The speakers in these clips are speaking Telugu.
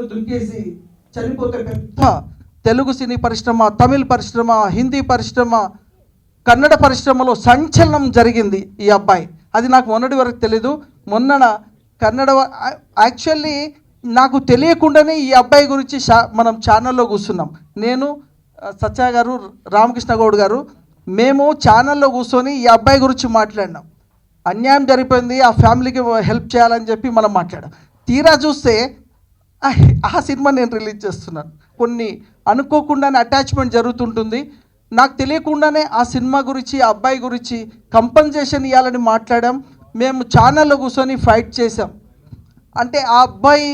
నీళ్ళలో దుంకేసి చనిపోతే పెద్ద తెలుగు సినీ పరిశ్రమ, తమిళ పరిశ్రమ, హిందీ పరిశ్రమ, కన్నడ పరిశ్రమలో సంచలనం జరిగింది ఈ అబ్బాయి. అది నాకు మొన్నటి వరకు తెలీదు. మొన్న కన్నడ యాక్చువల్లీ నాకు తెలియకుండానే ఈ అబ్బాయి గురించి మనం ఛానల్లో కూర్చున్నాం. నేను, సత్య గారు, రామకృష్ణ గౌడ్ గారు, మేము ఛానల్లో కూర్చొని ఈ అబ్బాయి గురించి మాట్లాడినాం. అన్యాయం జరిగిపోయింది, ఆ ఫ్యామిలీకి హెల్ప్ చేయాలని చెప్పి మనం మాట్లాడాం. తీరా చూస్తే ఆ సినిమా నేను రిలీజ్ చేస్తున్నాను. కొన్ని అనుకోకుండానే అటాచ్మెంట్ జరుగుతుంటుంది. నాకు తెలియకుండానే ఆ సినిమా గురించి, ఆ అబ్బాయి గురించి కంపెన్సేషన్ ఇవ్వాలని మాట్లాడాం. మేము ఛానల్లో కూర్చొని ఫైట్ చేసాం. అంటే ఆ అబ్బాయి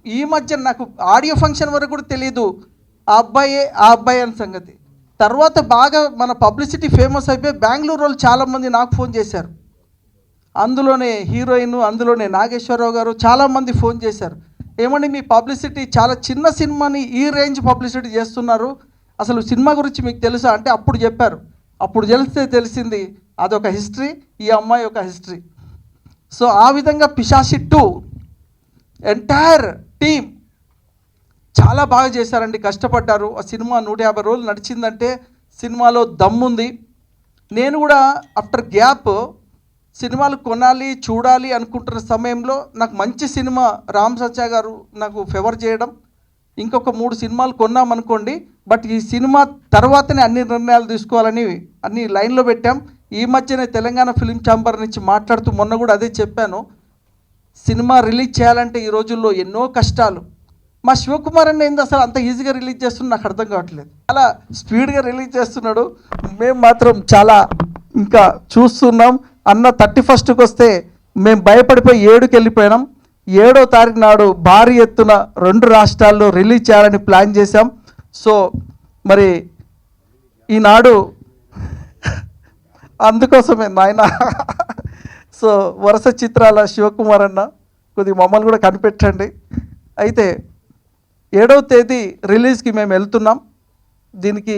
ఈ మధ్య నాకు ఆడియో ఫంక్షన్ వరకు కూడా తెలియదు ఆ అబ్బాయి అని సంగతి. తర్వాత బాగా మన పబ్లిసిటీ ఫేమస్ అయిపోయి బెంగళూరు వాళ్ళు చాలామంది నాకు ఫోన్ చేశారు. అందులోనే హీరోయిన్, అందులోనే నాగేశ్వరరావు గారు చాలామంది ఫోన్ చేశారు. ఏమండి మీ పబ్లిసిటీ చాలా చిన్న సినిమాని ఈ రేంజ్ పబ్లిసిటీ చేస్తున్నారు, అసలు సినిమా గురించి మీకు తెలుసా అంటే అప్పుడు చెప్పారు. అప్పుడు తెలిసింది అదొక హిస్టరీ, ఈ అమ్మాయి ఒక హిస్టరీ. సో ఆ విధంగా పిశాచి 2 ఎంటైర్ టీమ్ చాలా బాగా చేశారండి, కష్టపడ్డారు. ఆ సినిమా 150 రోజులు నడిచిందంటే సినిమాలో దమ్ముంది. నేను కూడా ఆఫ్టర్ గ్యాప్ సినిమాలు కొనాలి, చూడాలి అనుకుంటున్న సమయంలో నాకు మంచి సినిమా రామ్ సత్య గారు నాకు ఫేవర్ చేయడం, ఇంకొక 3 సినిమాలు కొన్నామనుకోండి, బట్ ఈ సినిమా తర్వాతనే అన్ని నిర్ణయాలు తీసుకోవాలని అన్ని లైన్లో పెట్టాం. ఈ మధ్యనే తెలంగాణ ఫిలిం ఛాంబర్ నుంచి మాట్లాడుతూ మొన్న కూడా అదే చెప్పాను. సినిమా రిలీజ్ చేయాలంటే ఈ రోజుల్లో ఎన్నో కష్టాలు. మా శివకుమార్ అన్న ఏంది అసలు అంత ఈజీగా రిలీజ్ చేస్తున్నా నాకు అర్థం కావట్లేదు. చాలా స్పీడ్గా రిలీజ్ చేస్తున్నాడు. మేము మాత్రం చాలా ఇంకా చూస్తున్నాం. అన్న 31కి వస్తే మేము భయపడిపోయి 7కి వెళ్ళిపోయినాం. 7వ తారీఖు నాడు భారీ ఎత్తున 2 రాష్ట్రాల్లో రిలీజ్ చేయాలని ప్లాన్ చేశాం. సో మరి ఈనాడు అందుకోసమే నాయన సో వరుస చిత్రాల శివకుమార్ అన్న కొద్దిగా మమ్మల్ని కూడా కనిపెట్టండి. అయితే 7వ తేదీ రిలీజ్కి మేము వెళ్తున్నాం. దీనికి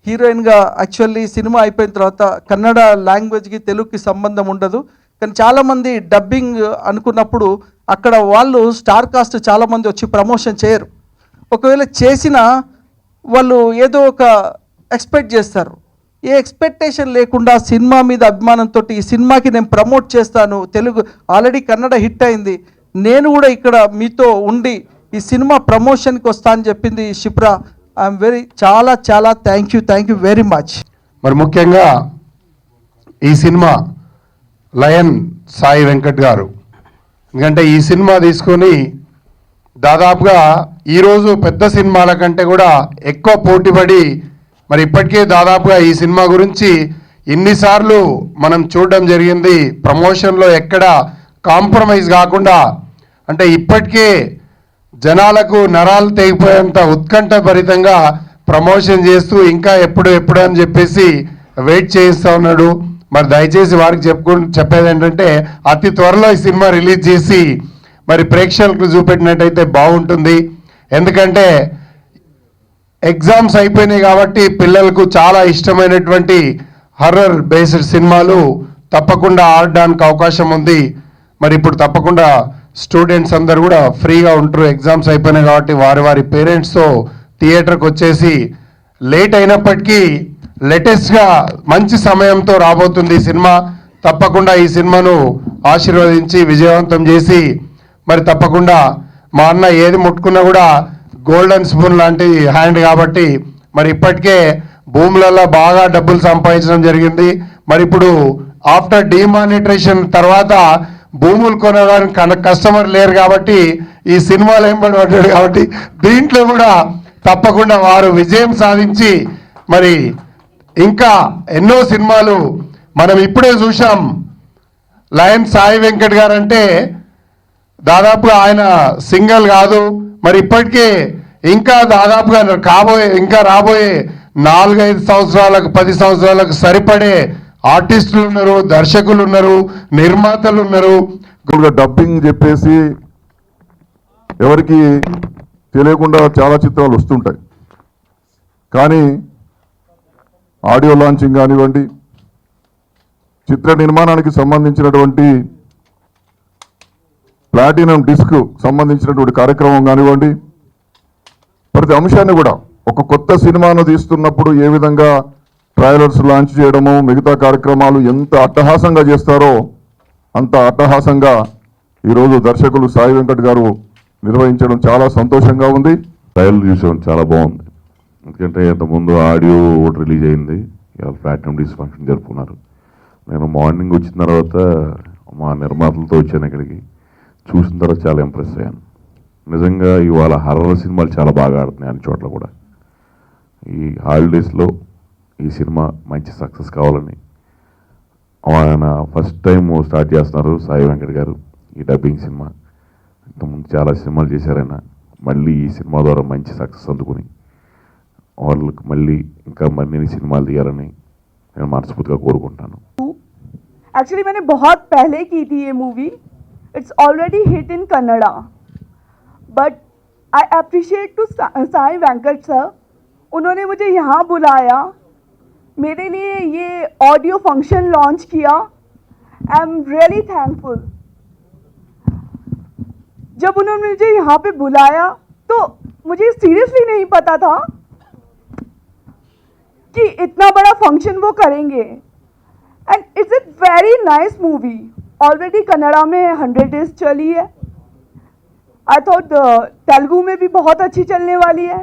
హీరోయిన్గా యాక్చువల్లీ సినిమా అయిపోయిన తర్వాత కన్నడ లాంగ్వేజ్కి తెలుగుకి సంబంధం ఉండదు, కానీ చాలామంది డబ్బింగ్ అనుకున్నప్పుడు అక్కడ వాళ్ళు స్టార్ కాస్ట్ చాలామంది వచ్చి ప్రమోషన్ చేయరు. ఒకవేళ చేసినా వాళ్ళు ఏదో ఒక ఎక్స్పెక్ట్ చేస్తారు. ఏ ఎక్స్పెక్టేషన్ లేకుండా సినిమా మీద అభిమానంతో ఈ సినిమాకి నేను ప్రమోట్ చేస్తాను, తెలుగు ఆల్రెడీ కన్నడ హిట్ అయింది, నేను కూడా ఇక్కడ మీతో ఉండి ఈ సినిమా ప్రమోషన్కి వస్తా అని చెప్పింది షిప్రా. ఐఎమ్ చాలా చాలా థ్యాంక్ యూ వెరీ మచ్. మరి ముఖ్యంగా ఈ సినిమా లయన్ సాయి వెంకట్ గారు, ఎందుకంటే ఈ సినిమా తీసుకొని దాదాపుగా ఈరోజు పెద్ద సినిమాల కంటే కూడా ఎక్కువ పోటీపడి మరి ఇప్పటికే దాదాపుగా ఈ సినిమా గురించి ఎన్నిసార్లు మనం చూడడం జరిగింది. ప్రమోషన్లో ఎక్కడ కాంప్రమైజ్ కాకుండా, అంటే ఇప్పటికే జనాలకు నరాలు తెగిపోయేంత ఉత్కంఠభరితంగా ప్రమోషన్ చేస్తూ ఇంకా ఎప్పుడు అని చెప్పేసి వెయిట్ చేయిస్తూ ఉన్నాడు. మరి దయచేసి వారికి చెప్పేది ఏంటంటే అతి త్వరలో ఈ సినిమా రిలీజ్ చేసి మరి ప్రేక్షకులకు చూపెట్టినట్టయితే బాగుంటుంది. ఎందుకంటే ఎగ్జామ్స్ అయిపోయినాయి కాబట్టి పిల్లలకు చాలా ఇష్టమైనటువంటి హర్రర్ బేస్డ్ సినిమాలు తప్పకుండా ఆడడానికి అవకాశం ఉంది. మరి ఇప్పుడు తప్పకుండా స్టూడెంట్స్ అందరు కూడా ఫ్రీగా ఉంటారు, ఎగ్జామ్స్ అయిపోయినాయి కాబట్టి వారి పేరెంట్స్తో థియేటర్కి వచ్చేసి లేట్ అయినప్పటికీ లేటెస్ట్గా మంచి సమయంతో రాబోతుంది ఈ సినిమా. తప్పకుండా ఈ సినిమాను ఆశీర్వదించి విజయవంతం చేసి మరి తప్పకుండా మా అన్న ఏది ముట్టుకున్నా కూడా గోల్డెన్ స్పూన్ లాంటి హ్యాండ్ కాబట్టి మరి ఇప్పటికే భూములలో బాగా డబ్బులు సంపాదించడం జరిగింది. మరి ఇప్పుడు ఆఫ్టర్ డిమానిటైజేషన్ తర్వాత భూములు కొనడానికి కస్టమర్ లేరు కాబట్టి ఈ సినిమాలు ఏంబడి పడ్డాడు కాబట్టి దీంట్లో కూడా తప్పకుండా వారు విజయం సాధించి మరి ఇంకా ఎన్నో సినిమాలు మనం ఇప్పుడే చూసాం. లయన్ సాయి వెంకట్ గారు అంటే దాదాపుగా ఆయన సింగల్ కాదు, మరి ఇప్పటికే ఇంకా దాదాపుగా రాబోయే 4-5 సంవత్సరాలకు 10 సంవత్సరాలకు సరిపడే ఆర్టిస్టులు ఉన్నారు, దర్శకులు ఉన్నారు, నిర్మాతలు ఉన్నారు. డబ్బింగ్ చెప్పేసి ఎవరికి తెలియకుండా చాలా చిత్రాలు వస్తుంటాయి, కానీ ఆడియో లాంచింగ్ కానివ్వండి, చిత్ర నిర్మాణానికి సంబంధించినటువంటి ప్లాటినం డిస్క్ సంబంధించినటువంటి కార్యక్రమం కానివ్వండి, ప్రతి అంశాన్ని కూడా ఒక కొత్త సినిమాను తీస్తున్నప్పుడు ఏ విధంగా ట్రైలర్స్ లాంచ్ చేయడము, మిగతా కార్యక్రమాలు ఎంత అట్టహాసంగా చేస్తారో అంత అట్టహాసంగా ఈరోజు దర్శకులు సాయి వెంకట్ గారు నిర్వహించడం చాలా సంతోషంగా ఉంది. ట్రయల్ చూసాం, చాలా బాగుంది. ఎందుకంటే ఇంతకుముందు ఆడియో ఒకటి రిలీజ్ అయింది, ఇవాళ ప్లాటినం డిస్ ఫంక్షన్ జరుపుకున్నారు. నేను మార్నింగ్ వచ్చిన తర్వాత మా నిర్మాతలతో వచ్చాను ఇక్కడికి. చూసిన తర్వాత చాలా ఇంప్రెస్ అయ్యాను. నిజంగా ఇవాళ హర్రర్ సినిమాలు చాలా బాగా ఆడుతున్నాయి అన్ని చోట్ల కూడా. ఈ హాలిడేస్లో ఈ సినిమా మంచి సక్సెస్ కావాలని ఆయన ఫస్ట్ టైం స్టార్ట్ చేస్తున్నారు సాయి వెంకట్ గారు ఈ డబ్బింగ్ సినిమా. ఇంతకుముందు చాలా సినిమాలు చేశారైనా మళ్ళీ ఈ సినిమా ద్వారా మంచి సక్సెస్ అందుకుని వాళ్ళకి మళ్ళీ ఇంకా మరిన్ని సినిమాలు తీయాలని నేను మనస్ఫూర్తిగా కోరుకుంటాను. एक्चुअली मैंने बहुत पहले की थी ये movie. It's already hit in Kannada, but I appreciate to Sai Venkat sir. उन्होंने मुझे यहाँ बुलाया, मेरे लिए ये ऑडियो फंक्शन लॉन्च किया. I am really thankful. जब उन्होंने मुझे यहाँ पे बुलाया तो मुझे सीरियसली नहीं पता था कि इतना बड़ा फंक्शन वो करेंगे. And it's a very nice movie. Already Kannada में 100 डेज चली है. आई थॉट तेलुगु में भी बहुत अच्छी चलने वाली है.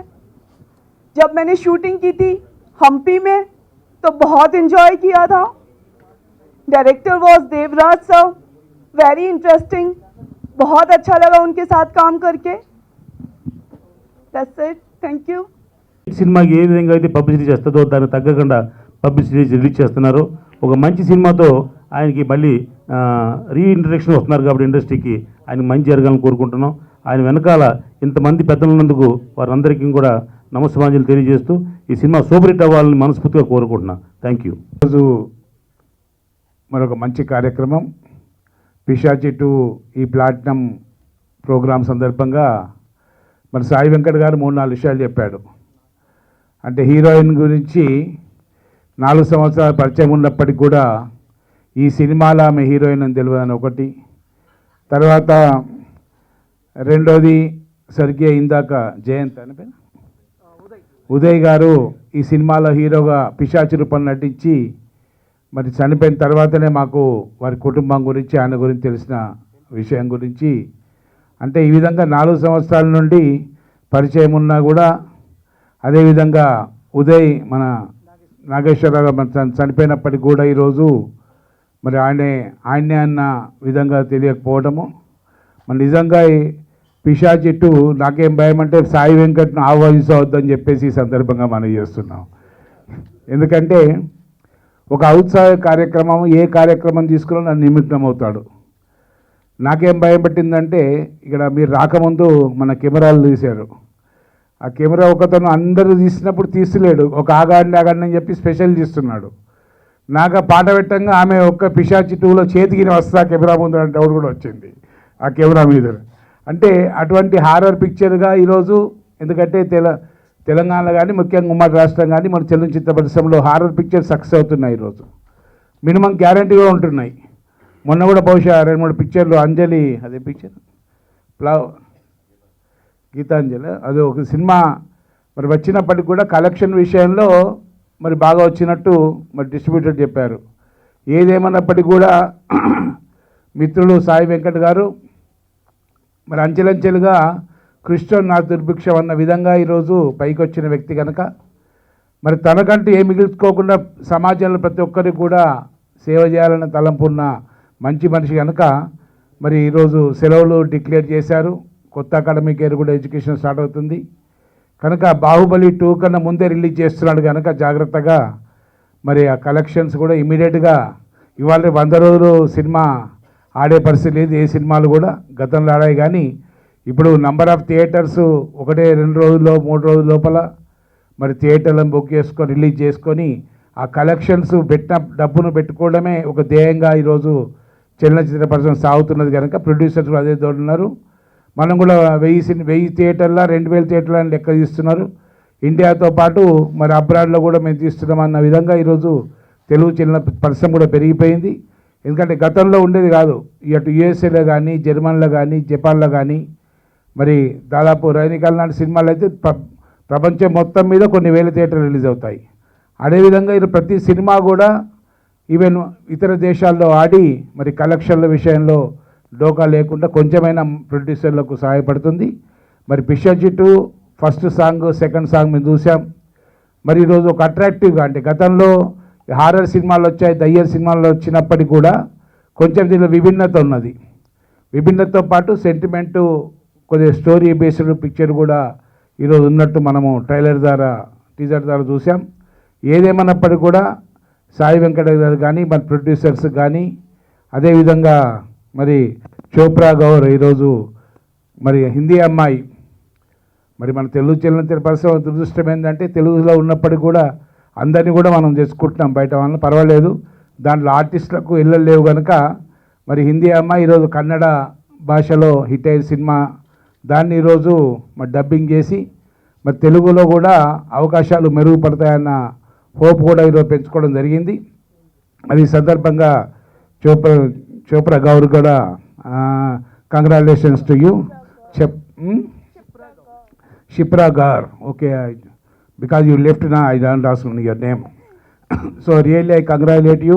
जब मैंने शूटिंग की थी हम्पी में तो बहुत इन्जॉय किया था. Director was Devraj sir, very interesting. बहुत अच्छा लगा उनके साथ काम करके. That's it. Thank you. సినిమాకి ఏ విధంగా అయితే పబ్లిసిటీ చేస్తుందో దానికి తగ్గకుండా పబ్లిసిటీ రిలీజ్ చేస్తున్నారు. ఒక మంచి సినిమాతో ఆయనకి మళ్ళీ రీఇంట్రడక్షన్ వస్తున్నారు కాబట్టి ఇండస్ట్రీకి ఆయన మంచి జరగాలని కోరుకుంటున్నాం. ఆయన వెనకాల ఇంతమంది పెద్దలు ఉన్నందుకు వారందరికీ కూడా నమస్కారాలు తెలియజేస్తూ ఈ సినిమా సూపర్ హిట్ అవ్వాలని మనస్ఫూర్తిగా కోరుకుంటున్నాను. Thank you. ఈరోజు మరొక మంచి కార్యక్రమం పిశాచి 2 ఈ ప్లాటినం ప్రోగ్రాం సందర్భంగా మరి సాయి వెంకట్ గారు 3-4 విషయాలు చెప్పాడు. అంటే హీరోయిన్ గురించి 4 సంవత్సరాల పరిచయం ఉన్నప్పటికీ కూడా ఈ సినిమాలో ఆమె హీరోయిన్ అని తెలియదని ఒకటి. తర్వాత రెండోది సరిగ్గా ఇందాక జయంత్ అని పేరు ఉదయ్ గారు ఈ సినిమాలో హీరోగా పిశాచి రూపం నటించి మరి చనిపోయిన తర్వాతనే మాకు వారి కుటుంబం గురించి ఆయన గురించి తెలిసిన విషయం గురించి. అంటే ఈ విధంగా 4 సంవత్సరాల నుండి పరిచయం ఉన్నా కూడా అదేవిధంగా ఉదయ్ మన నాగేశ్వరరావు మన చనిపోయినప్పటికీ కూడా ఈరోజు మరి ఆయనే అన్న విధంగా తెలియకపోవడము. మరి నిజంగా పిశాచి 2 నాకేం భయం అంటే సాయి వెంకట్ను ఆహ్వానించవద్దని చెప్పేసి ఈ సందర్భంగా మనం చేస్తున్నాం. ఎందుకంటే ఒక ఔత్సాహ కార్యక్రమం ఏ కార్యక్రమం తీసుకున్నా నన్ను నిమగ్నం అవుతాడు. నాకేం భయం పట్టిందంటే ఇక్కడ మీరు రాకముందు మన కెమెరాలు తీశారు. ఆ కెమెరా ఒకతను అందరూ తీసినప్పుడు తీసలేడు, ఒక ఆగాండి అని చెప్పి స్పెషల్ తీస్తున్నాడు. నాకు ఆ పాట పెట్టంగా ఆమె ఒక్క పిశాచి 2లో చేతికి వస్తా కెమెరా ముందు అంటే డౌట్ కూడా వచ్చింది ఆ కెమెరా మీద. అంటే అటువంటి హారర్ పిక్చర్గా ఈరోజు ఎందుకంటే తెలంగాణలో కానీ ముఖ్యంగా ఉమ్మడి రాష్ట్రం కానీ మన చలనచిత్ర పరిశ్రమలో హారర్ పిక్చర్ సక్సెస్ అవుతున్నాయి. ఈరోజు మినిమం గ్యారంటీ కూడా ఉంటున్నాయి. మొన్న కూడా బహుశా 2-3 పిక్చర్లు అంజలి అదే పిక్చర్ గీతాంజలి అది ఒక సినిమా మరి వచ్చినప్పటికి కూడా కలెక్షన్ విషయంలో మరి బాగా వచ్చినట్టు మరి డిస్ట్రిబ్యూటర్ చెప్పారు. ఏదేమన్నప్పటికీ కూడా మిత్రులు సాయి వెంకట్ గారు మరి అంచెలంచెలుగా క్రిస్టియన్ నా దుర్భిక్షం అన్న విధంగా ఈరోజు పైకి వచ్చిన వ్యక్తి కనుక మరి తనకంటూ ఏమి మిగుల్చుకోకుండా సమాజంలో ప్రతి ఒక్కరికి కూడా సేవ చేయాలన్న తలంపు ఉన్న మంచి మనిషి కనుక మరి ఈరోజు సెలవులు డిక్లేర్ చేశారు. కొత్త అకాడమిక్ ఇయర్ కూడా ఎడ్యుకేషన్ స్టార్ట్ అవుతుంది కనుక బాహుబలి 2 కన్నా ముందే రిలీజ్ చేస్తున్నాడు కనుక జాగ్రత్తగా మరి ఆ కలెక్షన్స్ కూడా ఇమీడియట్గా ఇవాళ 100 రోజులు సినిమా ఆడే పరిస్థితి లేదు. ఏ సినిమాలు కూడా గతంలో ఆడాయి కానీ ఇప్పుడు నంబర్ ఆఫ్ థియేటర్స్ 1-2 రోజుల్లో 3 రోజుల లోపల మరి థియేటర్లను బుక్ చేసుకొని రిలీజ్ చేసుకొని ఆ కలెక్షన్స్ పెట్టిన డబ్బును పెట్టుకోవడమే ఒక ధ్యేయంగా ఈరోజు చలనచిత్ర పరిశ్రమ సాగుతున్నది కనుక ప్రొడ్యూసర్స్ అదే తోడున్నారు. మనం కూడా 1000 థియేటర్ల 2000 థియేటర్ల అని లెక్క తీస్తున్నారు. ఇండియాతో పాటు మరి అబ్రాడ్లో కూడా మేము తీస్తున్నాం అన్న విధంగా ఈరోజు తెలుగు చలన పరిశ్రమ కూడా పెరిగిపోయింది. ఎందుకంటే గతంలో ఉండేది కాదు. ఇటు యుఎస్ఏలో కానీ, జర్మనీలో కానీ, జపాన్లో కానీ మరి దాదాపు రైనికాల నాటి సినిమాలు అయితే ప్రపంచం మొత్తం మీద కొన్ని వేల థియేటర్లు రిలీజ్ అవుతాయి. అదేవిధంగా ఇది ప్రతి సినిమా కూడా ఈవెన్ ఇతర దేశాల్లో ఆడి మరి కలెక్షన్ల విషయంలో డోకా లేకుండా కొంచెమైనా ప్రొడ్యూసర్లకు సహాయపడుతుంది. మరి పిశాచి 2 ఫస్ట్ సాంగ్, సెకండ్ సాంగ్ మేము చూసాం. మరి ఈరోజు ఒక అట్రాక్టివ్గా, అంటే గతంలో హారర్ సినిమాలు వచ్చాయి, దయ్య సినిమాలు వచ్చినప్పటికీ కూడా కొంచెం దీనిలో విభిన్నత ఉన్నది. విభిన్నతతో పాటు సెంటిమెంటు, కొద్దిగా స్టోరీ బేస్డ్ పిక్చర్ కూడా ఈరోజు ఉన్నట్టు మనము ట్రైలర్ ద్వారా, టీజర్ ద్వారా చూసాం. ఏదేమన్నప్పటికీ కూడా సాయి వెంకట గారు కానీ, మన ప్రొడ్యూసర్స్ కానీ, అదేవిధంగా మరి చోప్రా గౌర్ ఈరోజు మరి హిందీ అమ్మాయి, మరి మన తెలుగు చలనచిత్ర పరిశ్రమ దురదృష్టం ఏంటంటే తెలుగులో ఉన్నప్పటికీ కూడా అందరినీ కూడా మనం చేసుకుంటున్నాం, బయట వాళ్ళని పర్వాలేదు, దాంట్లో ఆర్టిస్టులకు ఇళ్ళలు లేవు కనుక మరి హిందీ అమ్మాయి ఈరోజు కన్నడ భాషలో హిట్ అయిన సినిమా, దాన్ని ఈరోజు మరి డబ్బింగ్ చేసి మరి తెలుగులో కూడా అవకాశాలు మెరుగుపడతాయన్న హోప్ కూడా ఈరోజు పెంచుకోవడం జరిగింది. అది ఈ సందర్భంగా చోప్రా గౌర్ కూడా congratulations to you. Shipra Gaur, okay, because you left now, I don't ask your name. So really I congratulate you,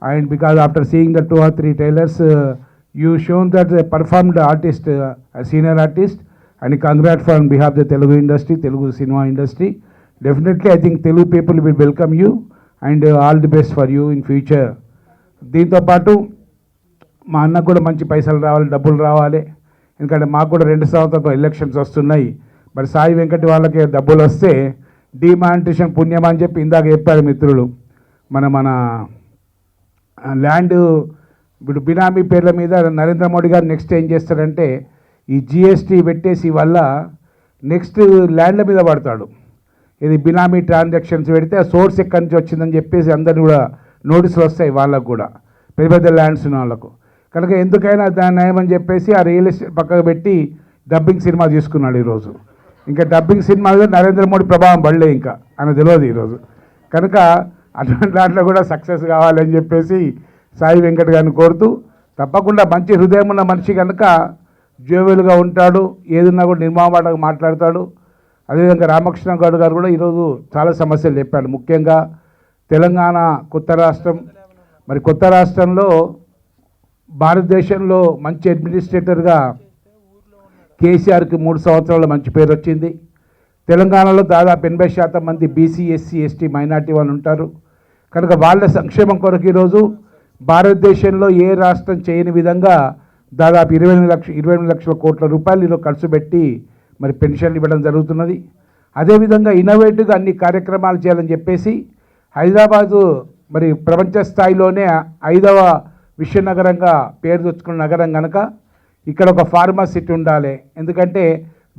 and because after seeing the 2 or 3 trailers, you shown that a performed artist, a senior artist, and congrats for on behalf of the Telugu industry, Telugu cinema industry. Definitely I think Telugu people will welcome you, and all the best for you in future. దీంతో పాటు మా అన్నకు కూడా మంచి పైసలు రావాలి, డబ్బులు రావాలి, ఎందుకంటే మాకు కూడా 2 సంవత్సరాలతో ఎలక్షన్స్ వస్తున్నాయి. మరి సాయి వెంకటి వాళ్ళకి డబ్బులు వస్తే డిమానిటేషన్ పుణ్యం అని చెప్పి ఇందాక చెప్పారు మిత్రులు. మన ల్యాండ్ ఇప్పుడు బినామీ పేర్ల మీద నరేంద్ర మోడీ గారు నెక్స్ట్ ఏం చేస్తారంటే ఈ జిఎస్టీ పెట్టేసి వల్ల నెక్స్ట్ ల్యాండ్ల మీద పడతాడు. ఇది బినామీ ట్రాన్సాక్షన్స్ పెడితే ఆ సోర్స్ ఎక్కడి నుంచి వచ్చిందని చెప్పేసి అందరిని కూడా నోటీసులు వస్తాయి వాళ్ళకు కూడా, పెద్ద పెద్ద ల్యాండ్స్ ఉన్న వాళ్ళకు. కనుక ఎందుకైనా దాన్ని నయమని చెప్పేసి ఆ రియల్ ఎస్టేట్ పక్కకు పెట్టి డబ్బింగ్ సినిమా తీసుకున్నాడు ఈరోజు. ఇంకా డబ్బింగ్ సినిమా మీద నరేంద్ర మోడీ ప్రభావం పడలే ఇంకా అని తెలియదు ఈరోజు. కనుక అటువంటి దాంట్లో కూడా సక్సెస్ కావాలని చెప్పేసి సాయి వెంకట్ గారిని కోరుతూ, తప్పకుండా మంచి హృదయం ఉన్న మనిషి కనుక జోవెల్గా ఉంటాడు, ఏదన్నా కూడా నిర్మాణంగా మాట్లాడతాడు. అదేవిధంగా రామకృష్ణ గౌడ్ గారు కూడా ఈరోజు చాలా సమస్యలు చెప్పాడు. ముఖ్యంగా తెలంగాణ కొత్త రాష్ట్రం, మరి కొత్త రాష్ట్రంలో భారతదేశంలో మంచి అడ్మినిస్ట్రేటర్గా కేసీఆర్కి 3 సంవత్సరాల మంచి పేరు వచ్చింది. తెలంగాణలో దాదాపు 80% మంది బీసీ, ఎస్సీ, ఎస్టీ, మైనార్టీ వాళ్ళు ఉంటారు. కనుక వాళ్ళ సంక్షేమం కొరకు ఈరోజు భారతదేశంలో ఏ రాష్ట్రం చేయని విధంగా దాదాపు 28 లక్షల కోట్ల రూపాయలు ఈరోజు ఖర్చు పెట్టి మరి పెన్షన్లు ఇవ్వడం జరుగుతున్నది. అదేవిధంగా ఇన్నోవేటివ్గా అన్ని కార్యక్రమాలు చేయాలని చెప్పేసి హైదరాబాదు మరి ప్రపంచ స్థాయిలోనే 5వ విశ్వనగరంగా పేరు తెచ్చుకున్న నగరం కనుక ఇక్కడ ఒక ఫార్మసిటీ ఉండాలి. ఎందుకంటే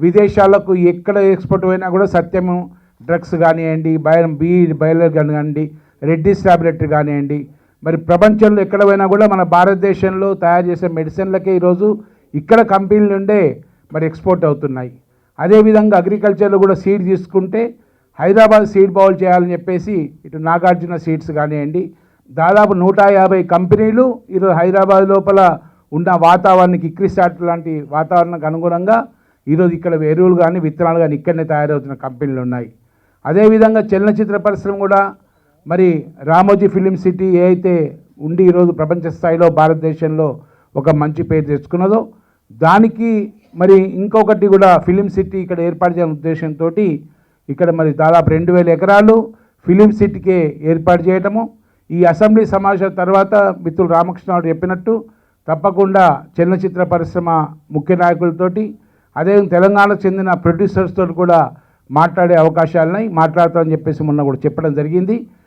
విదేశాలకు ఎక్కడ ఎక్స్పోర్ట్ అయినా కూడా సత్యము డ్రగ్స్ కానివ్వండి, బయలర్ కానివ్వండి, రెడ్డిస్ టాబ్లెట్ కానివ్వండి, మరి ప్రపంచంలో ఎక్కడ పోయినా కూడా మన భారతదేశంలో తయారు చేసే మెడిసిన్లకే ఈరోజు ఇక్కడ కంపెనీల నుండే మరి ఎక్స్పోర్ట్ అవుతున్నాయి. అదేవిధంగా అగ్రికల్చర్లో కూడా సీడ్ తీసుకుంటే హైదరాబాద్ సీడ్ బౌల్ చేయాలని చెప్పేసి ఇటు నాగార్జున సీడ్స్ కానివ్వండి, దాదాపు 150 కంపెనీలు ఈరోజు హైదరాబాద్ లోపల ఉన్న వాతావరణానికి ఇక్రిసాట్ లాంటి వాతావరణానికి అనుగుణంగా ఈరోజు ఇక్కడ ఎరువులు కానీ విత్తనాలు కానీ ఇక్కడనే తయారవుతున్న కంపెనీలు ఉన్నాయి. అదేవిధంగా చలనచిత్ర పరిశ్రమ కూడా మరి రామోజీ ఫిలిం సిటీ ఏ అయితే ఉండి ఈరోజు ప్రపంచ స్థాయిలో భారతదేశంలో ఒక మంచి పేరు తెచ్చుకున్నదో దానికి మరి ఇంకొకటి కూడా ఫిలిం సిటీ ఇక్కడ ఏర్పాటు చేయాలనే ఉద్దేశంతో ఇక్కడ మరి దాదాపు 2000 ఎకరాలు ఫిలిం సిటీకే ఏర్పాటు చేయటము. ఈ అసెంబ్లీ సమావేశం తర్వాత మిత్రులు రామకృష్ణ గారు చెప్పినట్టు తప్పకుండా చలనచిత్ర పరిశ్రమ ముఖ్య నాయకులతోటి అదేవిధంగా తెలంగాణకు చెందిన ప్రొడ్యూసర్స్ తోటి కూడా మాట్లాడే అవకాశాలున్నాయి, మాట్లాడతామని చెప్పేసి మొన్న కూడా చెప్పడం జరిగింది.